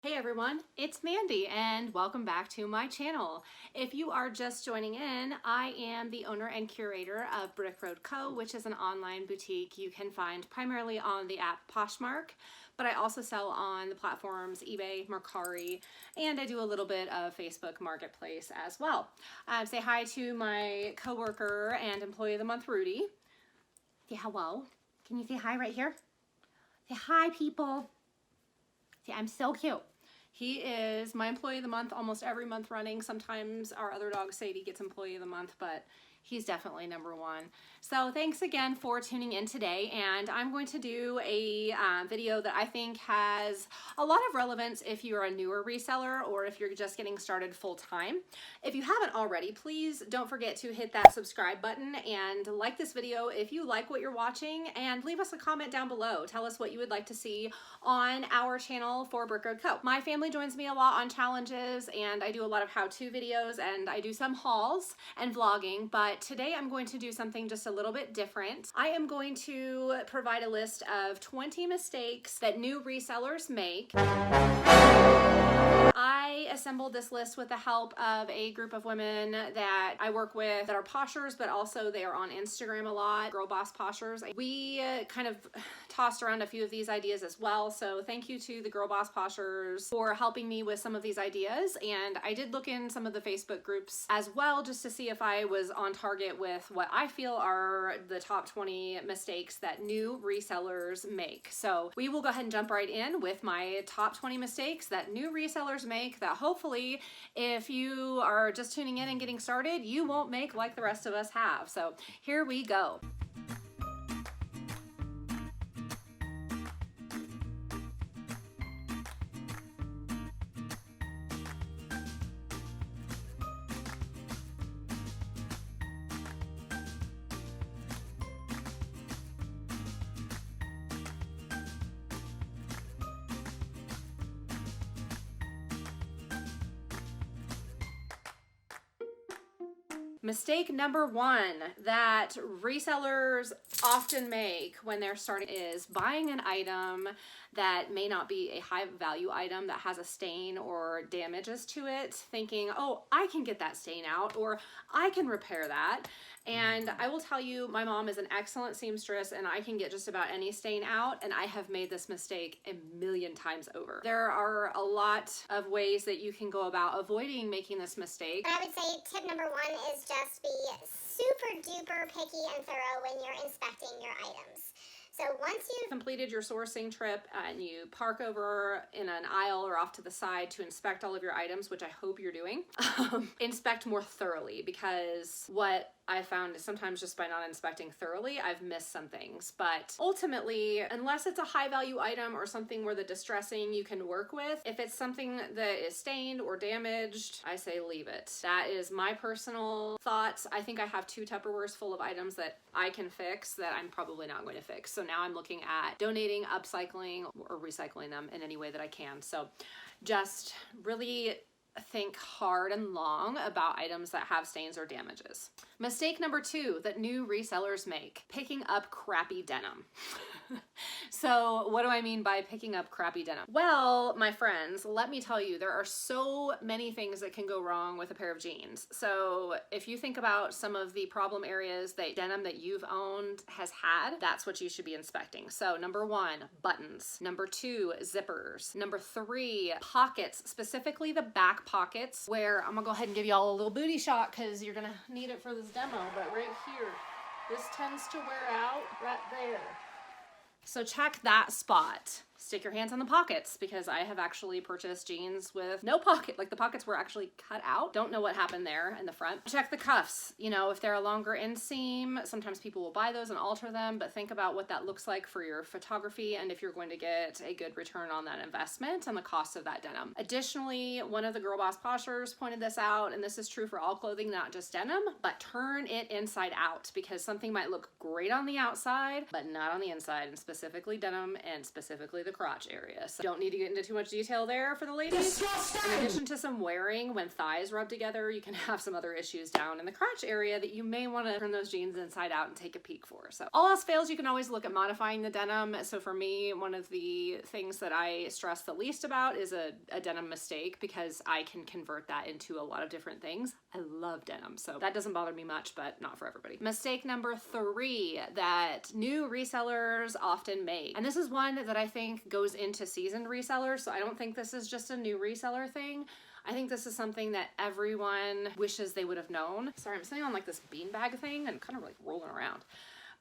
Hey everyone, it's Mandy and welcome back to my channel. If you are just joining in, I am the owner and curator of Brick Road Co., which is an online boutique you can find primarily on the app Poshmark, but I also sell on the platforms eBay, Mercari, and I do a little bit of Facebook Marketplace as well. Say hi to my coworker and employee of the month, Rudy. Say hello. Can you say hi right here? Say hi, people. See, I'm so cute. He is my employee of the month almost every month running. Sometimes our other dog Sadie gets employee of the month, but he's definitely number one. So thanks again for tuning in today, and I'm going to do a video that I think has a lot of relevance if you're a newer reseller or if you're just getting started full time. If you haven't already, please don't forget to hit that subscribe button and like this video if you like what you're watching, and leave us a comment down below. Tell us what you would like to see on our channel for Brick Road Co. My family joins me a lot on challenges, and I do a lot of how-to videos, and I do some hauls and vlogging, but today I'm going to do something just a little bit different. I am going to provide a list of 20 mistakes that new resellers make. I assembled this list with the help of a group of women that I work with that are poshers, but also they are on Instagram a lot, Girl Boss Poshers. We kind of tossed around a few of these ideas as well, so thank you to the Girl Boss Poshers for helping me with some of these ideas. And I did look in some of the Facebook groups as well just to see if I was on target with what I feel are the top 20 mistakes that new resellers make. So we will go ahead and jump right in with my top 20 mistakes that new resellers make that hopefully, if you are just tuning in and getting started, you won't make like the rest of us have. So here we go. Mistake number one that resellers often make when they're starting is buying an item that may not be a high value item that has a stain or damages to it, thinking, oh, I can get that stain out, or I can repair that. And I will tell you, my mom is an excellent seamstress and I can get just about any stain out, and I have made this mistake a million times over. There are a lot of ways that you can go about avoiding making this mistake. I would say tip number one is just be super duper picky and thorough when you're inspecting your items. So once you've completed your sourcing trip and you park over in an aisle or off to the side to inspect all of your items, which I hope you're doing, inspect more thoroughly, because what I found is sometimes just by not inspecting thoroughly, I've missed some things. But ultimately, unless it's a high value item or something where the distressing you can work with, if it's something that is stained or damaged, I say leave it. That is my personal thoughts. I think I have 2 Tupperwares full of items that I can fix that I'm probably not going to fix. So now I'm looking at donating, upcycling, or recycling them in any way that I can. So just really think hard and long about items that have stains or damages. Mistake number 2 that new resellers make: picking up crappy denim. So what do I mean by picking up crappy denim? Well, my friends, let me tell you, there are so many things that can go wrong with a pair of jeans. So if you think about some of the problem areas that denim that you've owned has had, that's what you should be inspecting. So number 1, buttons. Number 2, zippers. Number 3, pockets, specifically the back pockets, where I'm gonna go ahead and give y'all a little booty shot because you're gonna need it for this demo, but right here, this tends to wear out right there. So check that spot. Stick your hands on the pockets, because I have actually purchased jeans with no pocket, like the pockets were actually cut out. Don't know what happened there in the front. Check the cuffs. You know, if they're a longer inseam, sometimes people will buy those and alter them, but think about what that looks like for your photography and if you're going to get a good return on that investment and the cost of that denim. Additionally, one of the Girl Boss Poshers pointed this out, and this is true for all clothing, not just denim, but turn it inside out, because something might look great on the outside, but not on the inside, and specifically denim and specifically the the crotch area. So don't need to get into too much detail there for the ladies. In addition to some wearing, when thighs rub together, you can have some other issues down in the crotch area that you may want to turn those jeans inside out and take a peek for. So all else fails, you can always look at modifying the denim. So for me, one of the things that I stress the least about is a denim mistake, because I can convert that into a lot of different things. I love denim, so that doesn't bother me much, but not for everybody. Mistake number 3 that new resellers often make. And this is one that I think goes into seasoned resellers, so I don't think this is just a new reseller thing. I think this is something that everyone wishes they would have known. Sorry, I'm sitting on like this beanbag thing and kind of like rolling around.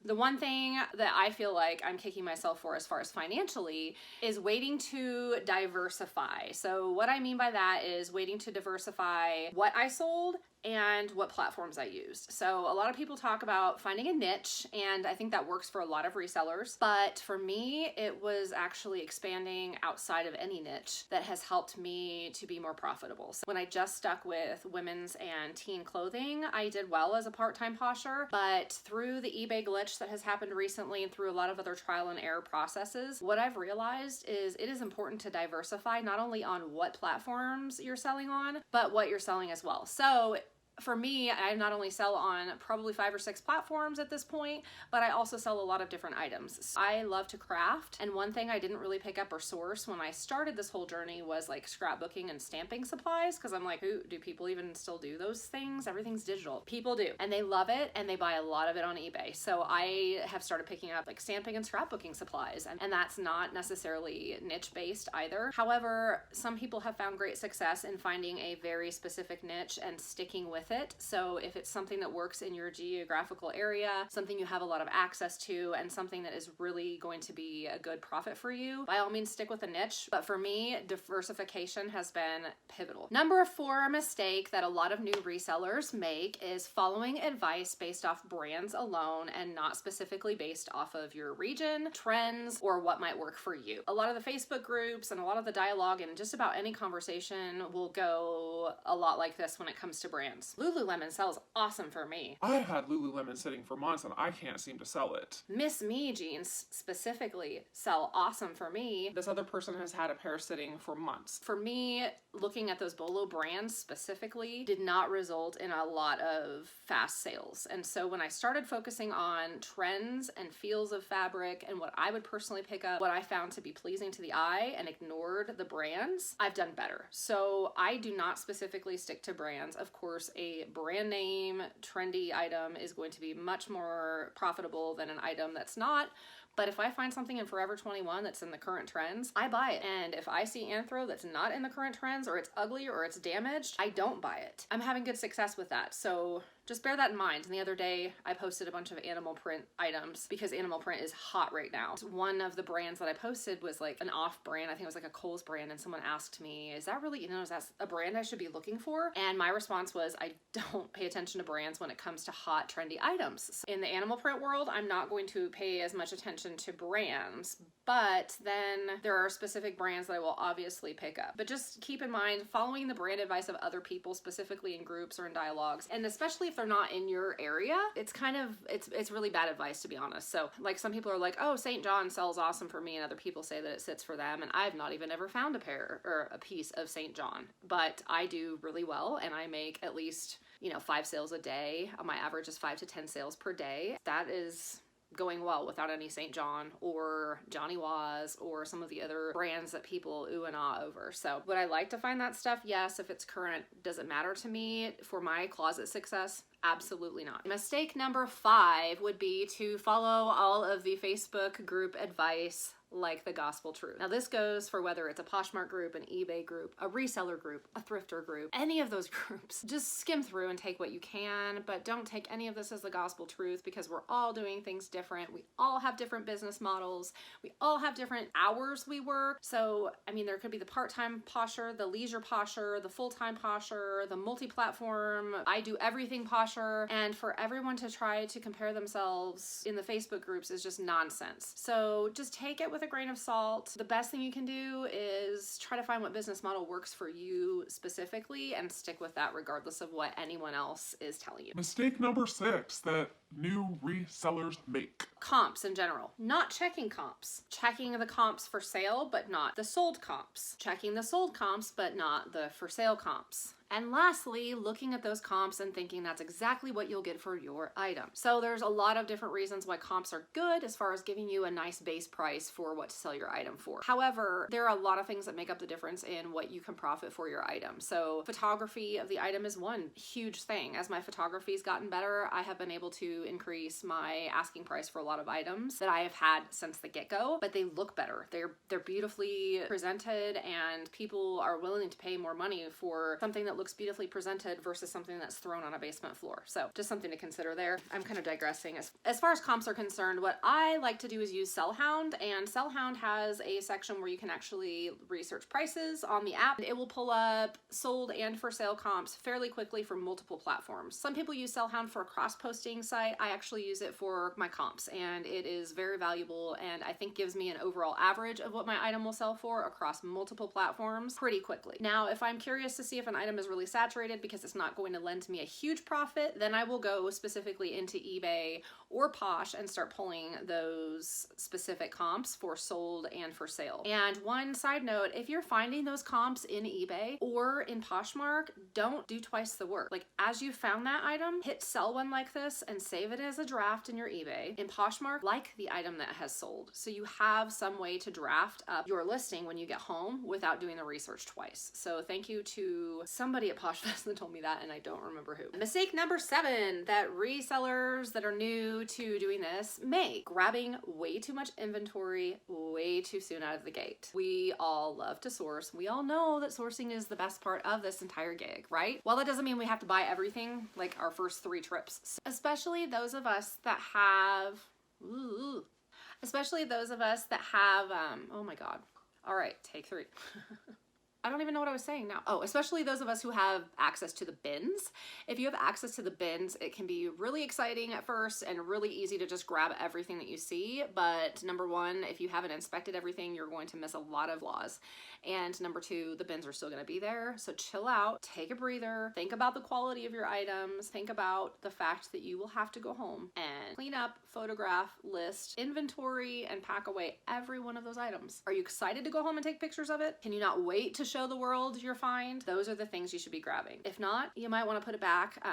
The one thing that I feel like I'm kicking myself for as far as financially is waiting to diversify. So what I mean by that is waiting to diversify what I sold and what platforms I used. So a lot of people talk about finding a niche, and I think that works for a lot of resellers. But for me, it was actually expanding outside of any niche that has helped me to be more profitable. So when I just stuck with women's and teen clothing, I did well as a part-time posher, but through the eBay glitch that has happened recently and through a lot of other trial and error processes, what I've realized is it is important to diversify not only on what platforms you're selling on, but what you're selling as well. So for me, I not only sell on probably 5 or 6 platforms at this point, but I also sell a lot of different items. I love to craft, and one thing I didn't really pick up or source when I started this whole journey was like scrapbooking and stamping supplies, because I'm like, who do people even still do those things? Everything's digital. People do, and they love it, and they buy a lot of it on eBay. So I have started picking up like stamping and scrapbooking supplies, and that's not necessarily niche based either. However, some people have found great success in finding a very specific niche and sticking with it. So if it's something that works in your geographical area, something you have a lot of access to, and something that is really going to be a good profit for you, by all means stick with a niche. But for me, diversification has been pivotal. Number 4 mistake that a lot of new resellers make is following advice based off brands alone and not specifically based off of your region, trends, or what might work for you. A lot of the Facebook groups and a lot of the dialogue and just about any conversation will go a lot like this when it comes to brands. Lululemon sells awesome for me. I had Lululemon sitting for months and I can't seem to sell it. Miss Me jeans specifically sell awesome for me. This other person has had a pair sitting for months. For me, looking at those Bolo brands specifically did not result in a lot of fast sales. And so when I started focusing on trends and feels of fabric and what I would personally pick up, what I found to be pleasing to the eye, and ignored the brands, I've done better. So I do not specifically stick to brands. Of course, a brand name trendy item is going to be much more profitable than an item that's not. But if I find something in Forever 21 that's in the current trends, I buy it. And if I see Anthro that's not in the current trends, or it's ugly or it's damaged, I don't buy it. I'm having good success with that. So just bear that in mind. And the other day I posted a bunch of animal print items because animal print is hot right now. One of the brands that I posted was like an off brand. I think it was like a Kohl's brand. And someone asked me, is that really, is that a brand I should be looking for? And my response was, I don't pay attention to brands when it comes to hot, trendy items. In the animal print world, I'm not going to pay as much attention to brands, but then there are specific brands that I will obviously pick up. But just keep in mind, following the brand advice of other people, specifically in groups or in dialogues, and especially if they're not in your area, it's kind of, it's really bad advice, to be honest. So like some people are like, oh, St. John sells awesome for me, and other people say that it sits for them, and I've not even ever found a pair or a piece of St. John, but I do really well, and I make at least 5 sales a day. My average is 5 to 10 sales per day. That is going well without any St. John or Johnny Was or some of the other brands that people ooh and ah over. So would I like to find that stuff? Yes. If it's current, does it matter to me for my closet success? Absolutely not. Mistake number 5 would be to follow all of the Facebook group advice like the gospel truth. Now this goes for whether it's a Poshmark group, an eBay group, a reseller group, a thrifter group, any of those groups. Just skim through and take what you can, but don't take any of this as the gospel truth, because we're all doing things different. We all have different business models. We all have different hours we work. So, there could be the part-time posher, the leisure posher, the full-time posher, the multi-platform, I do everything posher, and for everyone to try to compare themselves in the Facebook groups is just nonsense. So just take it with a grain of salt. The best thing you can do is try to find what business model works for you specifically and stick with that regardless of what anyone else is telling you. Mistake number 6 that new resellers make. Comps in general. Not checking comps. Checking the comps for sale, but not the sold comps. Checking the sold comps, but not the for sale comps. And lastly, looking at those comps and thinking that's exactly what you'll get for your item. So there's a lot of different reasons why comps are good as far as giving you a nice base price for what to sell your item for. However, there are a lot of things that make up the difference in what you can profit for your item. So photography of the item is one huge thing. As my photography's gotten better, I have been able to increase my asking price for a lot of items that I have had since the get-go, but they look better. They're beautifully presented and people are willing to pay more money for something that looks beautifully presented versus something that's thrown on a basement floor. So just something to consider there. I'm kind of digressing. As far as comps are concerned, what I like to do is use Sellhound, and Sellhound has a section where you can actually research prices on the app. It will pull up sold and for sale comps fairly quickly for multiple platforms. Some people use Sellhound for a cross-posting site. I actually use it for my comps, and it is very valuable and I think gives me an overall average of what my item will sell for across multiple platforms pretty quickly. Now, if I'm curious to see if an item is really saturated because it's not going to lend me a huge profit, then I will go specifically into eBay or Posh and start pulling those specific comps for sold and for sale. And one side note, if you're finding those comps in eBay or in Poshmark, don't do twice the work. Like, as you found that item, hit sell one like this and save it as a draft in your eBay. In Poshmark, like the item that has sold. So you have some way to draft up your listing when you get home without doing the research twice. So thank you to somebody at PoshFest that told me that, and I don't remember who. Mistake number 7 that resellers that are new to doing this make: grabbing way too much inventory way too soon out of the gate. We all love to source. We all know that sourcing is the best part of this entire gig, right? Well, that doesn't mean we have to buy everything like our first 3 trips, especially those of us that have, oh my God. All right, take 3. I don't even know what I was saying now. Oh, especially those of us who have access to the bins. If you have access to the bins, it can be really exciting at first and really easy to just grab everything that you see. But number 1, if you haven't inspected everything, you're going to miss a lot of flaws. And number 2, the bins are still gonna be there. So chill out, take a breather, think about the quality of your items, think about the fact that you will have to go home and clean up, photograph, list, inventory, and pack away every one of those items. Are you excited to go home and take pictures of it? Can you not wait to show the world your find? Those are the things you should be grabbing. If not, you might want to put it back.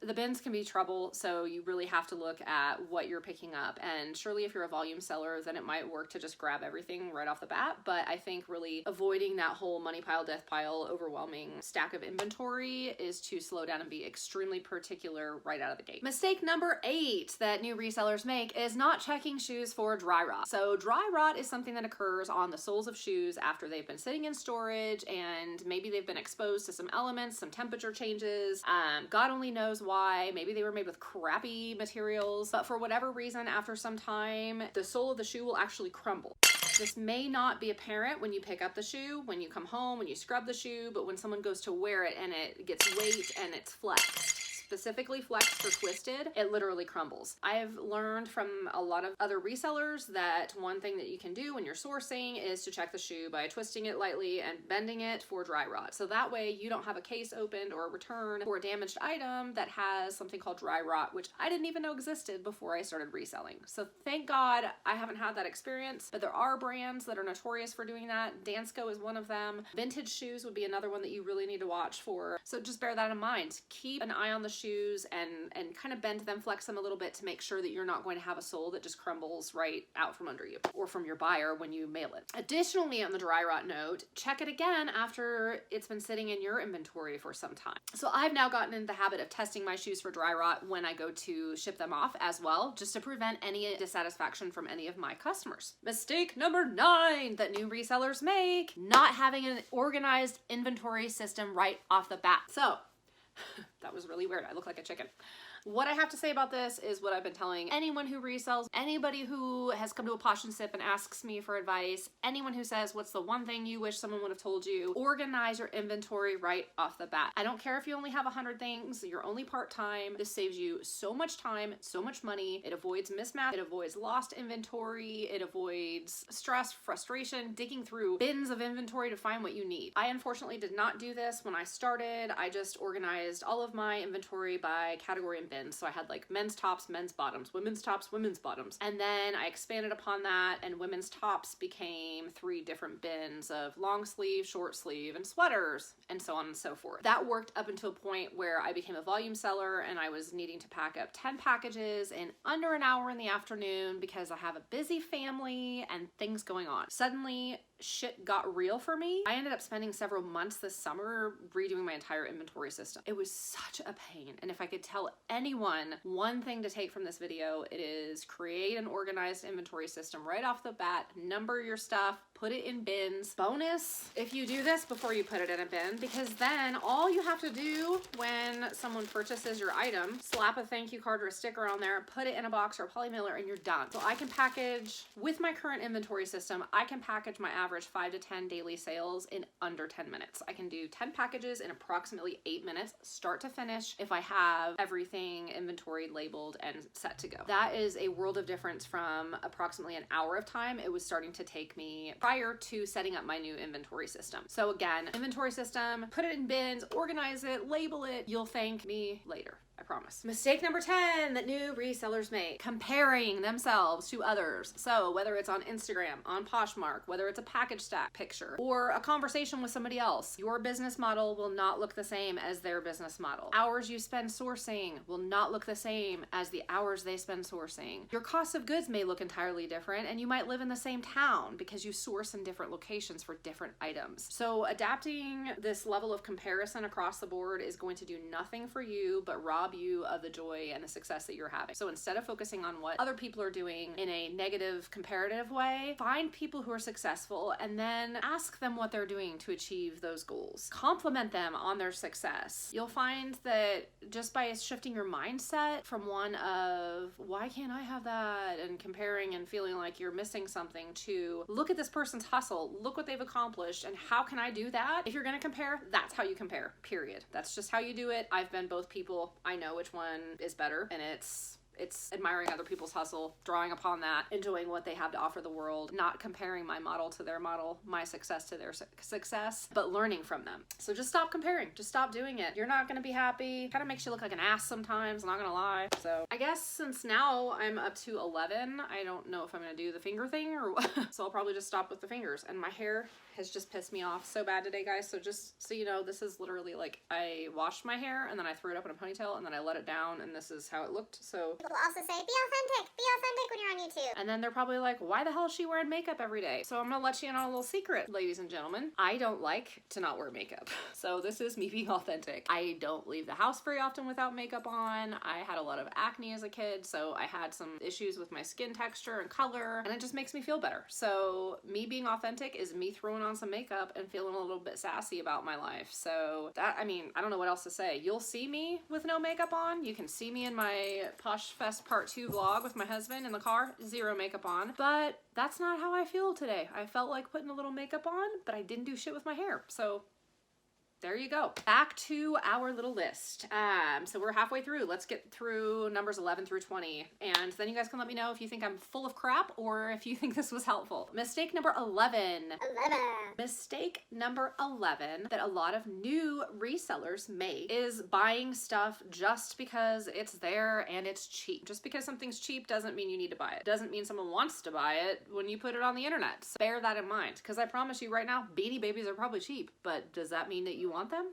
The bins can be trouble, so you really have to look at what you're picking up. And surely if you're a volume seller, then it might work to just grab everything right off the bat. But I think really avoiding that whole money pile, death pile, overwhelming stack of inventory is to slow down and be extremely particular right out of the gate. Mistake number 8 that new resellers make is not checking shoes for dry rot. So dry rot is something that occurs on the soles of shoes after they've been sitting in storage and maybe they've been exposed to some elements, some temperature changes. God only knows why. Maybe they were made with crappy materials, but for whatever reason, after some time, the sole of the shoe will actually crumble. This may not be apparent when you pick up the shoe, when you come home, when you scrub the shoe, but when someone goes to wear it and it gets weight and it's flexed, specifically flexed or twisted, it literally crumbles. I've learned from a lot of other resellers that one thing that you can do when you're sourcing is to check the shoe by twisting it lightly and bending it for dry rot. So that way you don't have a case opened or a return for a damaged item that has something called dry rot, which I didn't even know existed before I started reselling. So thank God I haven't had that experience, but there are brands that are notorious for doing that. Dansko is one of them. Vintage shoes would be another one that you really need to watch for. So just bear that in mind. Keep an eye on the shoes and kind of bend them, flex them a little bit to make sure that you're not going to have a sole that just crumbles right out from under you or from your buyer when you mail it. Additionally, on the dry rot note, check it again after it's been sitting in your inventory for some time. So I've now gotten into the habit of testing my shoes for dry rot when I go to ship them off as well, just to prevent any dissatisfaction from any of my customers. Mistake number 9 that new resellers make: not having an organized inventory system right off the bat. So that was really weird. I look like a chicken. What I have to say about this is what I've been telling anyone who resells, anybody who has come to a Posh and Sip and asks me for advice, anyone who says, what's the one thing you wish someone would have told you? Organize your inventory right off the bat. I don't care if you only have 100 things, you're only part-time. This saves you so much time, so much money. It avoids mismatch, it avoids lost inventory, it avoids stress, frustration, digging through bins of inventory to find what you need. I unfortunately did not do this when I started. I just organized all of my inventory by category and bin. bins. So I had like men's tops, men's bottoms, women's tops, women's bottoms. And then I expanded upon that, and women's tops became 3 different bins of long sleeve, short sleeve, and sweaters, and so on and so forth. That worked up until a point where I became a volume seller and I was needing to pack up 10 packages in under an hour in the afternoon because I have a busy family and things going on. Suddenly, shit got real for me. I ended up spending several months this summer redoing my entire inventory system. It was such a pain. And if I could tell anyone one thing to take from this video, it is create an organized inventory system right off the bat, number your stuff, put it in bins. Bonus if you do this before you put it in a bin, because then all you have to do when someone purchases your item, slap a thank you card or a sticker on there, put it in a box or a poly mailer, and you're done. So I can package, with my current inventory system, I can package my average 5 to 10 daily sales in under 10 minutes. I can do 10 packages in approximately 8 minutes, start to finish, if I have everything inventoried, labeled, and set to go. That is a world of difference from approximately an hour of time it was starting to take me prior to setting up my new inventory system. So again, inventory system, put it in bins, organize it, label it. You'll thank me later. I promise. Mistake number 10 that new resellers make: comparing themselves to others. So whether it's on Instagram, on Poshmark, whether it's a package stack picture, or a conversation with somebody else, your business model will not look the same as their business model. Hours you spend sourcing will not look the same as the hours they spend sourcing. Your cost of goods may look entirely different, and you might live in the same town because you source in different locations for different items. So adapting this level of comparison across the board is going to do nothing for you but rob you of the joy and the success that you're having. So instead of focusing on what other people are doing in a negative comparative way, find people who are successful and then ask them what they're doing to achieve those goals. Compliment them on their success. You'll find that just by shifting your mindset from one of why can't I have that and comparing and feeling like you're missing something to look at this person's hustle, look what they've accomplished, and how can I do that? If you're gonna compare, that's how you compare, period. That's just how you do it. I've been both people. I know which one is better, and it's admiring other people's hustle, drawing upon that, enjoying what they have to offer the world, not comparing my model to their model, my success to their success, but learning from them. So just stop comparing. Just stop doing it. You're not gonna be happy. Kind of makes you look like an ass sometimes, not gonna lie. So I guess since now I'm up to 11, I don't know if I'm gonna do the finger thing or what. So I'll probably just stop with the fingers. And my hair has just pissed me off so bad today, guys. So just so you know, this is literally like I washed my hair and then I threw it up in a ponytail and then I let it down and this is how it looked. So People also say, be authentic when you're on YouTube. and then they're probably like, why the hell is she wearing makeup every day? So I'm gonna let you in on a little secret, ladies and gentlemen. I don't like to not wear makeup. So this is me being authentic. I don't leave the house very often without makeup on. I had a lot of acne as a kid, so I had some issues with my skin texture and color, and it just makes me feel better. So me being authentic is me throwing on some makeup and feeling a little bit sassy about my life. So that, I mean, I don't know what else to say. You'll see me with no makeup on. You can see me in my Posh Fest Part 2 vlog with my husband in the car, zero makeup on, but that's not how I feel today. I felt like putting a little makeup on, but I didn't do shit with my hair. So there you go. Back to our little list. So we're halfway through. Let's get through numbers 11 through 20. And then you guys can let me know if you think I'm full of crap or if you think this was helpful. Mistake number 11. Mistake number 11 that a lot of new resellers make is buying stuff just because it's there and it's cheap. Just because something's cheap doesn't mean you need to buy it. Doesn't mean someone wants to buy it when you put it on the internet. So bear that in mind. Because I promise you right now, Beanie Babies are probably cheap. But does that mean that you want them?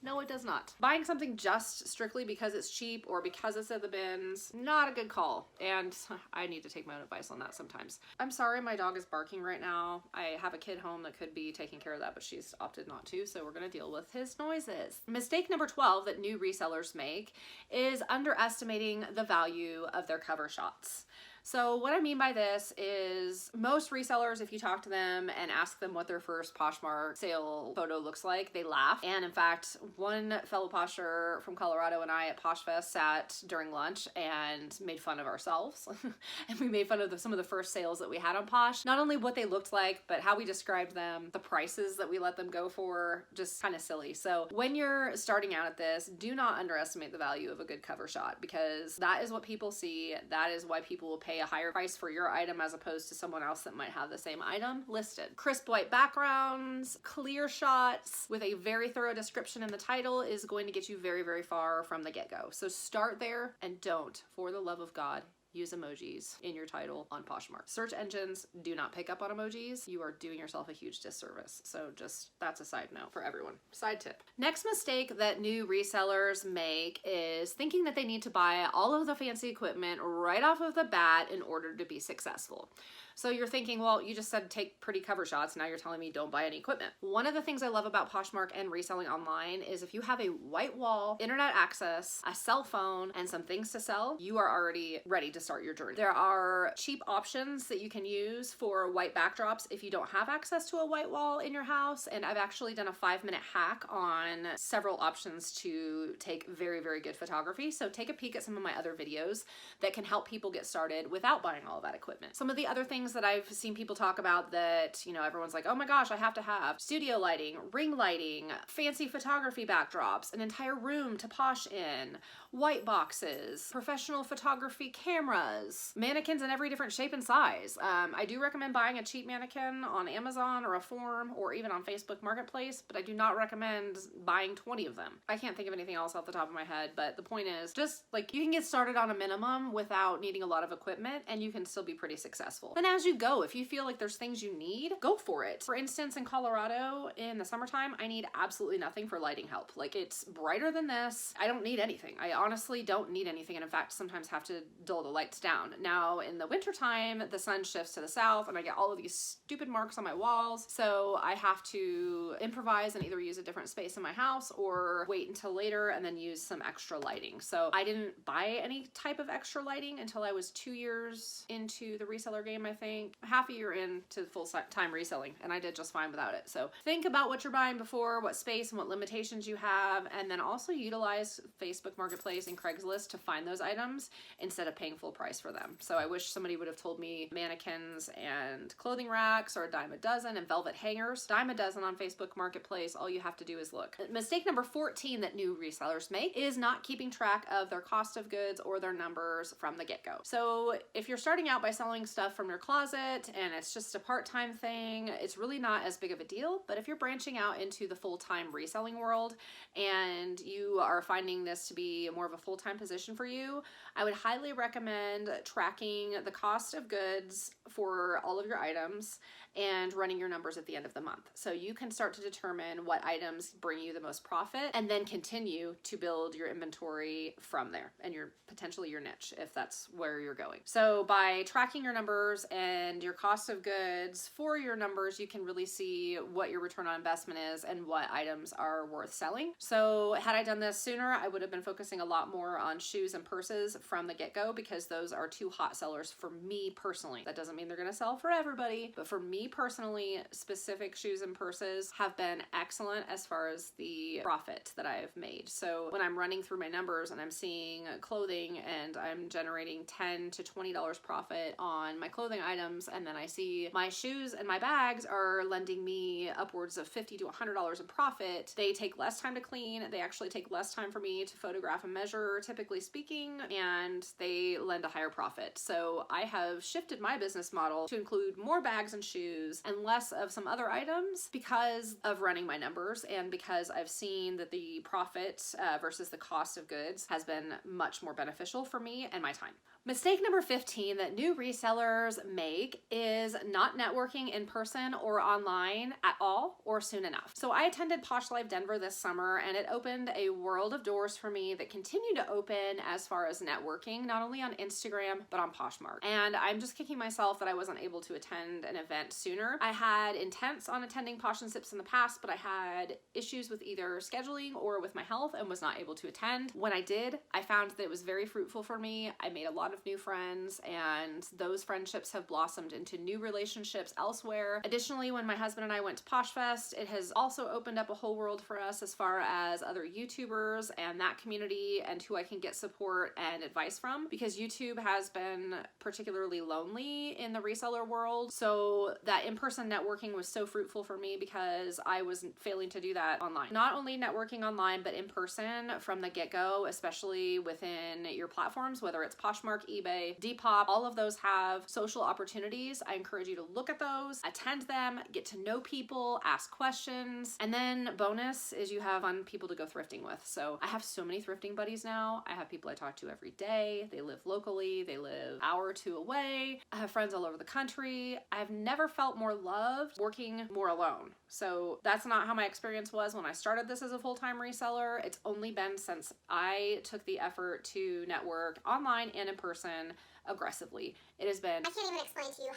No, it does not. Buying something just strictly because it's cheap or because it's at the bins, not a good call. And I need to take my own advice on that sometimes. I'm sorry, my dog is barking right now. I have a kid home that could be taking care of that, but she's opted not to, so we're gonna deal with his noises. Mistake number 12 that new resellers make is underestimating the value of their cover shots. So what I mean by this is most resellers, if you talk to them and ask them what their first Poshmark sale photo looks like, they laugh. And in fact, one fellow Posher from Colorado and I at PoshFest sat during lunch and made fun of ourselves. And we made fun of some of the first sales that we had on Posh. Not only what they looked like, but how we described them, the prices that we let them go for, just kind of silly. So when you're starting out at this, do not underestimate the value of a good cover shot because that is what people see. That is why people will pay pay a higher price for your item as opposed to someone else that might have the same item listed. Crisp white backgrounds, clear shots with a very thorough description in the title is going to get you very, very far from the get-go. So start there, and don't, for the love of God, use emojis in your title on Poshmark. Search engines do not pick up on emojis. You are doing yourself a huge disservice. So just, that's a side note for everyone. Side tip. Next mistake that new resellers make is thinking that they need to buy all of the fancy equipment right off of the bat in order to be successful. So you're thinking, well, you just said take pretty cover shots. Now you're telling me don't buy any equipment. One of the things I love about Poshmark and reselling online is if you have a white wall, internet access, a cell phone, and some things to sell, you are already ready to start your journey. There are cheap options that you can use for white backdrops if you don't have access to a white wall in your house. And I've actually done a 5-minute hack on several options to take very, very good photography. So take a peek at some of my other videos that can help people get started without buying all of that equipment. Some of the other things that I've seen people talk about that, you know, everyone's like, oh my gosh, I have to have studio lighting, ring lighting, fancy photography backdrops, an entire room to posh in, white boxes, professional photography cameras, mannequins in every different shape and size. I do recommend buying a cheap mannequin on Amazon or a forum or even on Facebook Marketplace, but I do not recommend buying 20 of them. I can't think of anything else off the top of my head, but the point is just like you can get started on a minimum without needing a lot of equipment and you can still be pretty successful. Then as you go, if you feel like there's things you need, go for it. For instance, in Colorado in the summertime, I need absolutely nothing for lighting help. Like it's brighter than this. I don't need anything. I honestly don't need anything, and in fact sometimes have to dull the lights down. Now in the wintertime, the sun shifts to the south and I get all of these stupid marks on my walls, so I have to improvise and either use a different space in my house or wait until later and then use some extra lighting. So I didn't buy any type of extra lighting until I was 2 years into the reseller game, I think. Half a year into full-time reselling, and I did just fine without it. So think about what you're buying before, what space and what limitations you have, and then also utilize Facebook Marketplace and Craigslist to find those items instead of paying full price for them. So I wish somebody would have told me mannequins and clothing racks are a dime a dozen, and velvet hangers, dime a dozen on Facebook Marketplace. All you have to do is look. Mistake number 14 that new resellers make is not keeping track of their cost of goods or their numbers from the get-go. So if you're starting out by selling stuff from your closet and it's just a part-time thing, it's really not as big of a deal. But if you're branching out into the full-time reselling world and you are finding this to be more of a full-time position for you, I would highly recommend tracking the cost of goods for all of your items and running your numbers at the end of the month. So you can start to determine what items bring you the most profit and then continue to build your inventory from there and potentially your niche if that's where you're going. So by tracking your numbers and your cost of goods for your numbers, you can really see what your return on investment is and what items are worth selling. So had I done this sooner, I would have been focusing a lot more on shoes and purses from the get-go because those are two hot sellers for me personally. That doesn't mean they're gonna sell for everybody, but for me personally, specific shoes and purses have been excellent as far as the profit that I've made. So when I'm running through my numbers and I'm seeing clothing and I'm generating $10 to $20 profit on my clothing items, and then I see my shoes and my bags are lending me upwards of $50 to $100 in profit, they take less time to clean, they actually take less time for me to photograph and measure, typically speaking, and they lend a higher profit. So I have shifted my business model to include more bags and shoes and less of some other items because of running my numbers and because I've seen that the profit versus the cost of goods has been much more beneficial for me and my time. Mistake number 15 that new resellers make is not networking in person or online at all or soon enough. So I attended Posh Live Denver this summer and it opened a world of doors for me that continue to open as far as networking, not only on Instagram, but on Poshmark. And I'm just kicking myself that I wasn't able to attend an event sooner. I had intents on attending Posh and Sips in the past, but I had issues with either scheduling or with my health and was not able to attend. When I did, I found that it was very fruitful for me. I made a lot of new friends and those friendships have blossomed into new relationships elsewhere. Additionally, when my husband and I went to Posh Fest, it has also opened up a whole world for us as far as other YouTubers and that community and who I can get support and advice from, because YouTube has been particularly lonely in the reseller world. So that that in-person networking was so fruitful for me because I was failing to do that online. Not only networking online, but in person from the get-go, especially within your platforms, whether it's Poshmark, eBay, DePop, all of those have social opportunities. I encourage you to look at those, attend them, get to know people, ask questions, and then bonus is you have fun people to go thrifting with. So I have so many thrifting buddies now. I have people I talk to every day. They live locally. They live an hour or two away. I have friends all over the country. I've never felt more loved working more alone. So that's not how my experience was when I started this as a full-time reseller. It's only been since I took the effort to network online and in person aggressively. It has been, I can't even explain to you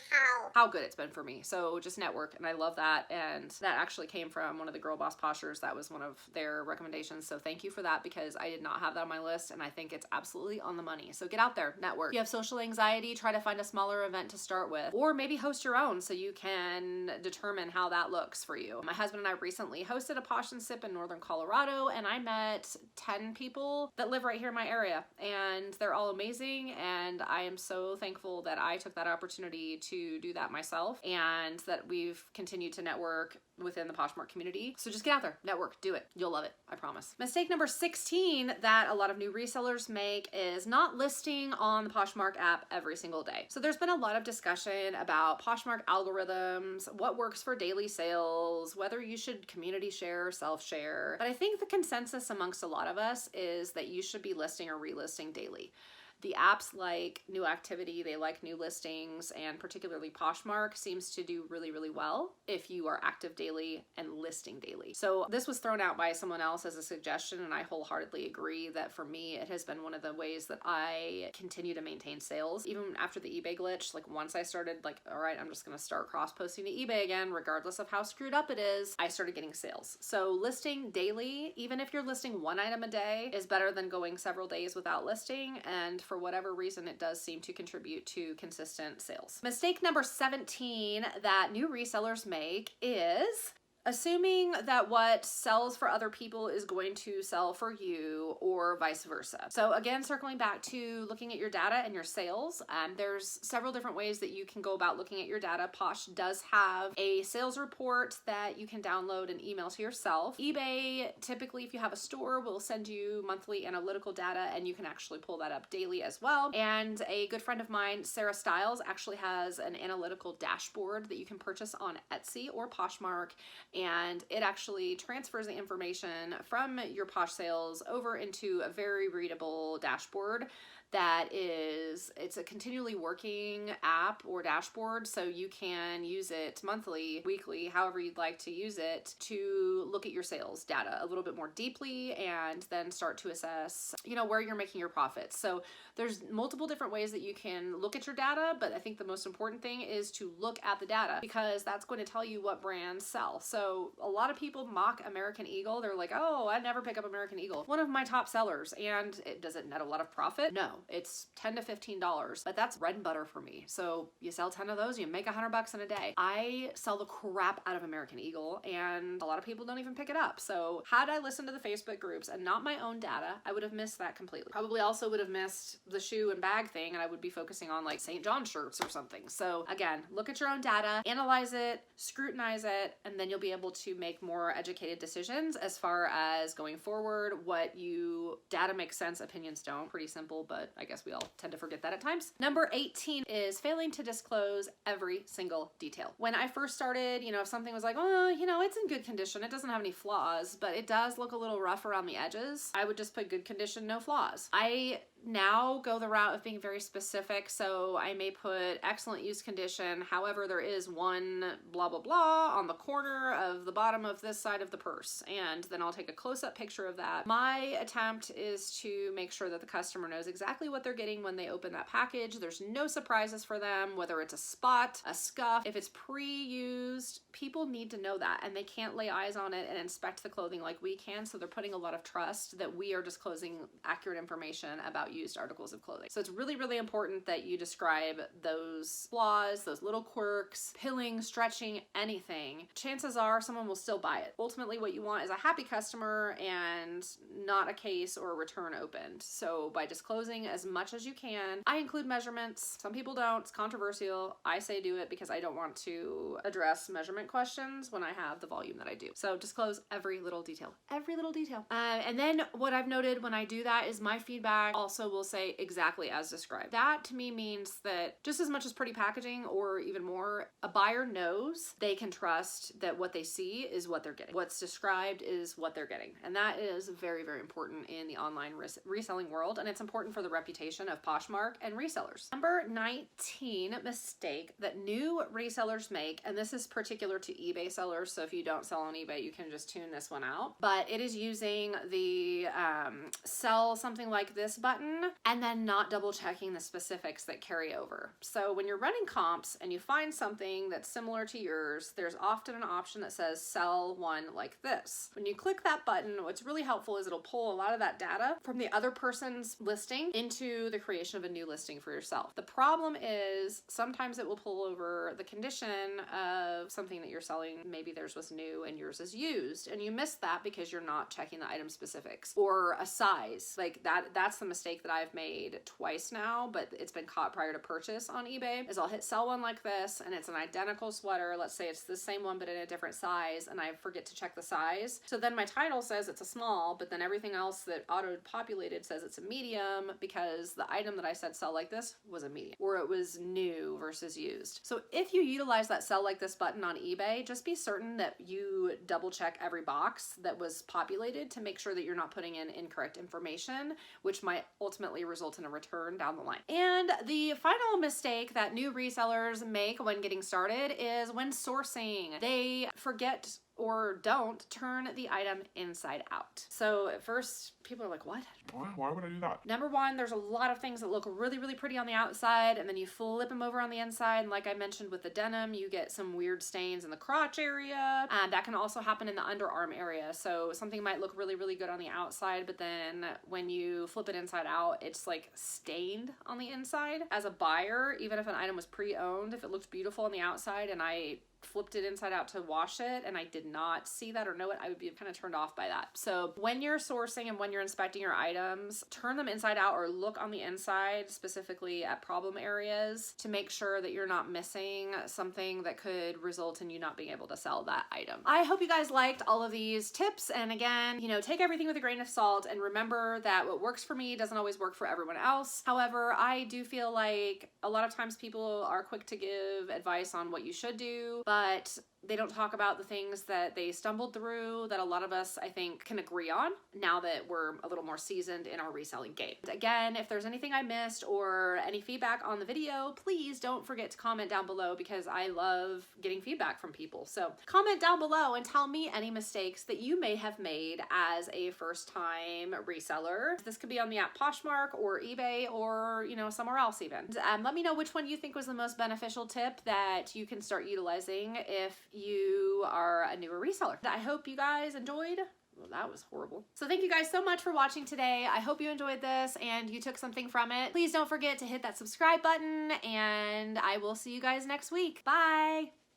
how good it's been for me. So just network, and I love that. And that actually came from one of the Girl Boss Poshers. That was one of their recommendations. So thank you for that, because I did not have that on my list, and I think it's absolutely on the money. So get out there, network. If you have social anxiety, try to find a smaller event to start with, or maybe host your own so you can determine how that looks for you. My husband and I recently hosted a Posh and Sip in Northern Colorado, and I met 10 people that live right here in my area, and they're all amazing, and I am so thankful that I took that opportunity to do that myself, and that we've continued to network within the Poshmark community. So just get out there, network, do it. You'll love it, I promise. Mistake number 16 that a lot of new resellers make is not listing on the Poshmark app every single day. So there's been a lot of discussion about Poshmark algorithms, what works for daily sales, whether you should community share or self-share. But I think the consensus amongst a lot of us is that you should be listing or relisting daily. The apps like new activity, they like new listings, and particularly Poshmark seems to do really, really well if you are active daily and listing daily. So this was thrown out by someone else as a suggestion, and I wholeheartedly agree that for me, it has been one of the ways that I continue to maintain sales. Even after the eBay glitch, like once I started like, all right, I'm just gonna start cross-posting to eBay again, regardless of how screwed up it is, I started getting sales. So listing daily, even if you're listing one item a day, is better than going several days without listing, and for whatever reason, it does seem to contribute to consistent sales. Mistake number 17 that new resellers make is assuming that what sells for other people is going to sell for you, or vice versa. So again, circling back to looking at your data and your sales, there's several different ways that you can go about looking at your data. Posh does have a sales report that you can download and email to yourself. eBay, typically if you have a store, will send you monthly analytical data, and you can actually pull that up daily as well. And a good friend of mine, Sarah Stiles, actually has an analytical dashboard that you can purchase on Etsy or Poshmark, and it actually transfers the information from your Posh sales over into a very readable dashboard that is, it's a continually working app or dashboard, so you can use it monthly, weekly, however you'd like to use it, to look at your sales data a little bit more deeply, and then start to assess, you know, where you're making your profits. So there's multiple different ways that you can look at your data, but I think the most important thing is to look at the data, because that's going to tell you what brands sell. So a lot of people mock American Eagle. They're like, oh, I never pick up American Eagle. One of my top sellers. And does it net a lot of profit? No. It's $10 to $15, but that's bread and butter for me. So you sell 10 of those, you make $100 in a day. I sell the crap out of American Eagle, and a lot of people don't even pick it up. So had I listened to the Facebook groups and not my own data, I would have missed that completely. Probably also would have missed the shoe and bag thing, and I would be focusing on like St. John shirts or something. So again, look at your own data, analyze it, scrutinize it, and then you'll be able to make more educated decisions as far as going forward. Data makes sense, opinions don't. Pretty simple, but I guess we all tend to forget that at times. Number 18 is failing to disclose every single detail. When I first started, you know, if something was like, oh, you know, it's in good condition, it doesn't have any flaws, but it does look a little rough around the edges, I would just put good condition, no flaws. I now go the route of being very specific, so I may put excellent use condition, however there is one blah blah blah on the corner of the bottom of this side of the purse, and then I'll take a close-up picture of that. My attempt is to make sure that the customer knows exactly what they're getting when they open that package. There's no surprises for them, whether it's a spot, a scuff. If it's pre-used, people need to know that, and they can't lay eyes on it and inspect the clothing like we can, so they're putting a lot of trust that we are disclosing accurate information about used articles of clothing. So it's really, really important that you describe those flaws, those little quirks, pilling, stretching, anything. Chances are someone will still buy it. Ultimately, what you want is a happy customer and not a case or a return opened. So by disclosing as much as you can, I include measurements. Some people don't. It's controversial. I say do it because I don't want to address measurement questions when I have the volume that I do. So disclose every little detail. Every little detail. And then what I've noted when I do that is my feedback also will say exactly as described. That to me means that just as much as pretty packaging or even more, a buyer knows they can trust that what they see is what they're getting. What's described is what they're getting. And that is very, very important in the online reselling world. And it's important for the reputation of Poshmark and resellers. Number 19 mistake that new resellers make, and this is particular to eBay sellers, so if you don't sell on eBay, you can just tune this one out, but it is using the sell something like this button and then not double checking the specifics that carry over. So when you're running comps and you find something that's similar to yours, there's often an option that says sell one like this. When you click that button, what's really helpful is it'll pull a lot of that data from the other person's listing into the creation of a new listing for yourself. The problem is sometimes it will pull over the condition of something that you're selling. Maybe theirs was new and yours is used, and you missed that because you're not checking the item specifics or a size. Like that's the mistake that I've made twice now, but it's been caught prior to purchase on eBay, is I'll hit sell one like this and it's an identical sweater. Let's say it's the same one but in a different size, and I forget to check the size. So then my title says it's a small, but then everything else that auto-populated says it's a medium because the item that I said sell like this was a medium, or it was new versus used. So if you utilize that sell like this button on eBay, just be certain that you double check every box that was populated to make sure that you're not putting in incorrect information, which might ultimately result in a return down the line. And the final mistake that new resellers make when getting started is when sourcing. They forget or don't turn the item inside out. So at first people are like, what? Why would I do that? Number one, there's a lot of things that look really, really pretty on the outside, and then you flip them over on the inside. And like I mentioned with the denim, you get some weird stains in the crotch area. And that can also happen in the underarm area. So something might look really, really good on the outside, but then when you flip it inside out, it's like stained on the inside. As a buyer, even if an item was pre-owned, if it looked beautiful on the outside and I flipped it inside out to wash it and I did not see that or know it, I would be kind of turned off by that. So when you're sourcing and when you're inspecting your items, turn them inside out or look on the inside, specifically at problem areas, to make sure that you're not missing something that could result in you not being able to sell that item. I hope you guys liked all of these tips, and again, take everything with a grain of salt and remember that what works for me doesn't always work for everyone else. However, I do feel like a lot of times people are quick to give advice on what you should do, but they don't talk about the things that they stumbled through that a lot of us, I think, can agree on now that we're a little more seasoned in our reselling game. Again, if there's anything I missed or any feedback on the video, please don't forget to comment down below because I love getting feedback from people. So comment down below and tell me any mistakes that you may have made as a first-time reseller. This could be on the app Poshmark or eBay or, somewhere else even. Let me know which one you think was the most beneficial tip that you can start utilizing if you are a newer reseller. I hope you guys enjoyed. Well, that was horrible. So thank you guys so much for watching today. I hope you enjoyed this and you took something from it. Please don't forget to hit that subscribe button, and I will see you guys next week. Bye.